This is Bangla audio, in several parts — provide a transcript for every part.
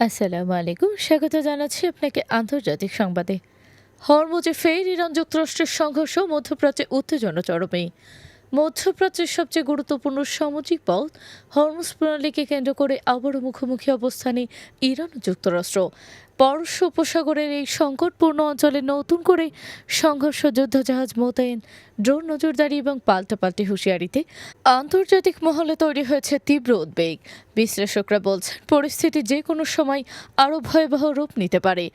আসসালামু আলাইকুম, স্বাগত জানাচ্ছি আপনাকে আন্তর্জাতিক সংবাদে। হরমুজে ফের ইরান যুক্তরাষ্ট্রের সংঘর্ষ, মধ্যপ্রাচ্যে উত্তেজনা চরমে। মধ্যপ্রাচ্যের সবচেয়ে গুরুত্বপূর্ণ সামুদ্রিক পথ হরমুজ প্রণালীকে কেন্দ্র করে আবারও মুখোমুখি অবস্থানে ইরান ও যুক্তরাষ্ট্র। পারস্য উপসাগরের এই সংকটপূর্ণ অঞ্চলে নতুন করে সংঘর্ষ, যুদ্ধজাহাজ মোতায়েন, ড্রোন নজরদারি এবং পাল্টাপাল্টি হুঁশিয়ারিতে আন্তর্জাতিক মহলে তৈরি হয়েছে তীব্র উদ্বেগ। বিশ্লেষকরা বলছেন পরিস্থিতি যে কোনো সময় আরও ভয়াবহ রূপ নিতে পারে।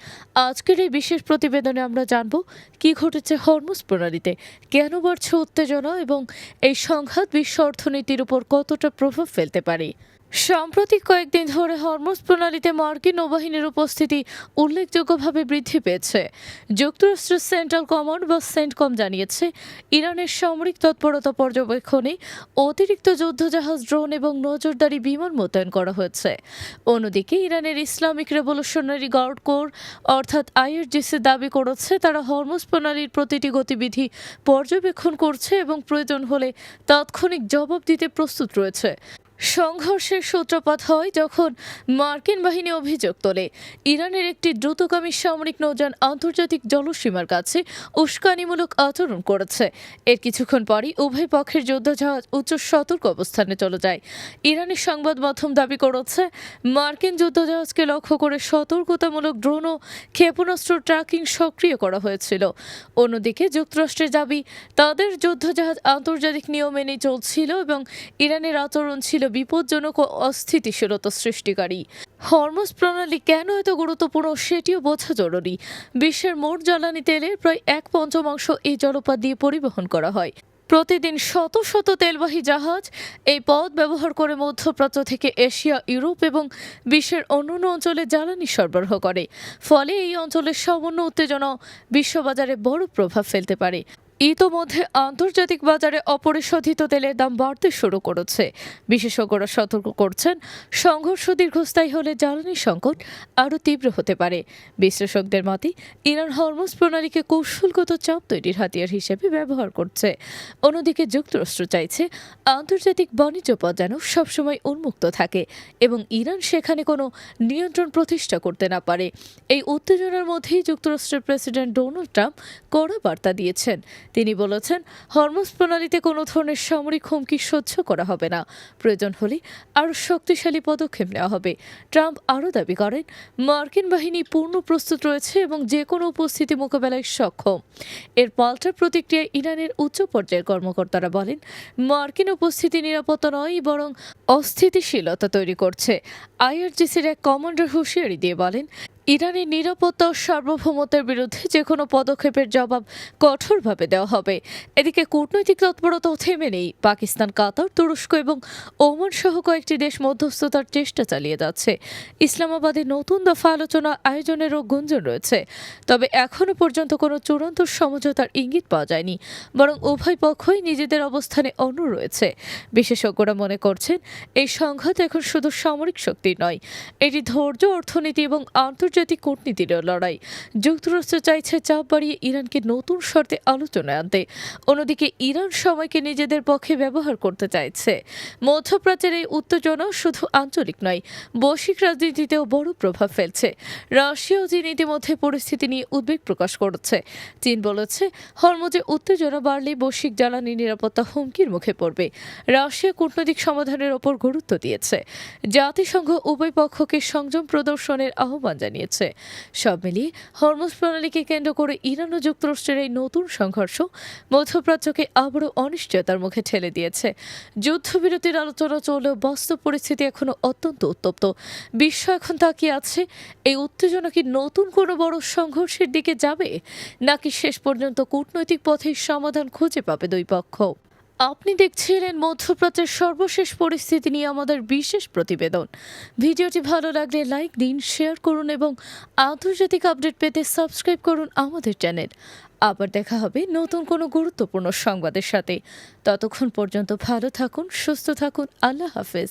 আজকের এই বিশেষ প্রতিবেদনে আমরা জানব কি ঘটেছে হরমুজ প্রণালীতে, কেন বাড়ছে উত্তেজনা এবং এই সংঘাত বিশ্ব অর্থনীতির উপর কতটা প্রভাব ফেলতে পারে। সাম্প্রতিক কয়েকদিন ধরে হরমুজ প্রণালীতে মার্কিন নৌবাহিনীর উপস্থিতি উল্লেখযোগ্যভাবে বৃদ্ধি পেয়েছে। যুক্তরাষ্ট্রের সেন্ট্রাল কমান্ড বা সেন্টকম জানিয়েছে ইরানের সামরিক তৎপরতা পর্যবেক্ষণে অতিরিক্ত যুদ্ধজাহাজ, ড্রোন এবং নজরদারি বিমান মোতায়েন করা হয়েছে। অন্যদিকে ইরানের ইসলামিক রেভলিউশনারি গার্ড কোর অর্থাৎ আইআরজিসি দাবি করেছে তারা হরমুজ প্রণালীর প্রতিটি গতিবিধি পর্যবেক্ষণ করছে এবং প্রয়োজন হলে তাৎক্ষণিক জবাব দিতে প্রস্তুত রয়েছে। সংঘর্ষের সূত্রপাত হয় যখন মার্কিন বাহিনী অভিযোগ তোলে ইরানের একটি দ্রুতগামী সামরিক নৌযান আন্তর্জাতিক জলসীমার কাছে উস্কানিমূলক আচরণ করেছে। এর কিছুক্ষণ পরই উভয় পক্ষের যুদ্ধজাহাজ উচ্চ সতর্ক অবস্থানে চলে যায়। ইরানি সংবাদ মাধ্যম দাবি করেছে মার্কিন যুদ্ধজাহাজকে লক্ষ্য করে সতর্কতামূলক ড্রোন ও ক্ষেপণাস্ত্র ট্র্যাকিং সক্রিয় করা হয়েছিল। অন্যদিকে যুক্তরাষ্ট্রের দাবি তাদের যুদ্ধজাহাজ আন্তর্জাতিক নিয়ম মেনে চলছিল এবং ইরানের আচরণ ছিল বিপজ্জনক ও অস্থিতিশীলতা সৃষ্টিকারী। হরমুজ প্রণালী কেন এত গুরুত্বপূর্ণ সেটিও বোঝা জরুরি। বিশ্বের মোট জ্বালানি তেলের প্রায় 1/5 এই জলপথ দিয়ে পরিবহন করা হয়। প্রতিদিন শত শত তেলবাহী জাহাজ এই পথ ব্যবহার করে মধ্যপ্রাচ্য থেকে এশিয়া, ইউরোপ এবং বিশ্বের অন্যান্য অঞ্চলে জ্বালানি সরবরাহ করে। ফলে এই অঞ্চলের সামান্য উত্তেজনা বিশ্ববাজারে বড় প্রভাব ফেলতে পারে। ইতোমধ্যে আন্তর্জাতিক বাজারে অপরিশোধিত তেলের দাম বাড়তে শুরু করেছে। বিশেষজ্ঞরা সতর্ক করছেন সংঘর্ষ দীর্ঘস্থায়ী হলে জ্বালানি সংকট আরও তীব্র হতে পারে। বিশ্লেষকদের মতে ইরান হরমুজ প্রণালীকে কৌশলগত চাপ তৈরির হাতিয়ার হিসেবে ব্যবহার করছে। অন্যদিকে যুক্তরাষ্ট্র চাইছে আন্তর্জাতিক বাণিজ্য পথ যেন সবসময় উন্মুক্ত থাকে এবং ইরান সেখানে কোনো নিয়ন্ত্রণ প্রতিষ্ঠা করতে না পারে। এই উত্তেজনার মধ্যেই যুক্তরাষ্ট্রের প্রেসিডেন্ট ডোনাল্ড ট্রাম্প কড়া বার্তা দিয়েছেন। তিনি বলেছেন হরমুজ প্রণালীতে কোনো ধরনের সামরিক হুমকি সহ্য করা হবে না, প্রয়োজন হলে আরও শক্তিশালী পদক্ষেপ নেওয়া হবে। ট্রাম্প আরও দাবি করেন মার্কিন বাহিনী পূর্ণ প্রস্তুত রয়েছে এবং যে কোনো উপস্থিতি মোকাবেলায় সক্ষম। এর পাল্টা প্রতিক্রিয়ায় ইরানের উচ্চ পর্যায়ের কর্মকর্তারা বলেন মার্কিন উপস্থিতি নিরাপত্তা নয়, বরং অস্থিতিশীলতা তৈরি করছে। আইআরজিসির এক কমান্ডার হুঁশিয়ারি দিয়ে বলেন ইরানের নিরাপত্তা ও সার্বভৌমত্বের বিরুদ্ধে যে কোনো পদক্ষেপের জবাব কঠোরভাবে দেওয়া হবে। এদিকে কূটনৈতিক তৎপরতাও থেমে নেই। পাকিস্তান, কাতার, তুরস্ক এবং ওমান সহ কয়েকটি দেশ মধ্যস্থতার চেষ্টা চালিয়ে যাচ্ছে। ইসলামাবাদে নতুন দফা আলোচনা আয়োজনেরও গুঞ্জন রয়েছে, তবে এখনও পর্যন্ত কোনো চূড়ান্ত সমঝোতার ইঙ্গিত পাওয়া যায়নি, বরং উভয় পক্ষই নিজেদের অবস্থানে অনড় রয়েছে। বিশেষজ্ঞরা মনে করছেন এই সংঘাত এখন শুধু সামরিক শক্তি নয়, এটি ধৈর্য, অর্থনীতি এবং আন্তর্জাতিক কূটনীতির লড়াই। যুক্তরাষ্ট্র চাইছে চাপ বাড়িয়ে ইরানকে নতুন শর্তে আলোচনায় আনতে। অন্যদিকে ইরান সময়কে নিজেদের পক্ষে ব্যবহার করতে চাইছে। মধ্যপ্রাচ্যের এই উত্তেজনা শুধু আঞ্চলিক নয়, বৈশ্বিক রাজনীতিতেও বড় প্রভাব ফেলছে। রাশিয়াও চীন ইতিমধ্যে পরিস্থিতি নিয়ে উদ্বেগ প্রকাশ করেছে। চীন বলেছে হরমুজে উত্তেজনা বাড়লে বৈশ্বিক জ্বালানি নিরাপত্তা হুমকির মুখে পড়বে। রাশিয়া কূটনৈতিক সমাধানের ওপর গুরুত্ব দিয়েছে। জাতিসংঘ উভয় পক্ষকে সংযম প্রদর্শনের আহ্বান জানিয়েছে। সব মিলিয়ে হরমুজ প্রণালীকে কেন্দ্র করে ইরান ও যুক্তরাষ্ট্রের এই নতুন সংঘর্ষ মধ্যপ্রাচ্যকে আবারও অনিশ্চয়তার মুখে ঠেলে দিয়েছে। যুদ্ধবিরতির আলোচনা চললেও বাস্তব পরিস্থিতি এখনো অত্যন্ত উত্তপ্ত। বিশ্ব এখন তাকিয়ে আছে এই উত্তেজনা কি নতুন কোনো বড় সংঘর্ষের দিকে যাবে, নাকি শেষ পর্যন্ত কূটনৈতিক পথে সমাধান খুঁজে পাবে দুই পক্ষ। আপনি দেখছিলেন মধ্যপ্রাচ্যের সর্বশেষ পরিস্থিতি নিয়ে আমাদের বিশেষ প্রতিবেদন। ভিডিওটি ভালো লাগলে লাইক দিন, শেয়ার করুন এবং আন্তর্জাতিক আপডেট পেতে সাবস্ক্রাইব করুন আমাদের চ্যানেল। আবার দেখা হবে নতুন কোনো গুরুত্বপূর্ণ সংবাদের সাথে। ততক্ষণ পর্যন্ত ভালো থাকুন, সুস্থ থাকুন। আল্লাহ হাফেজ।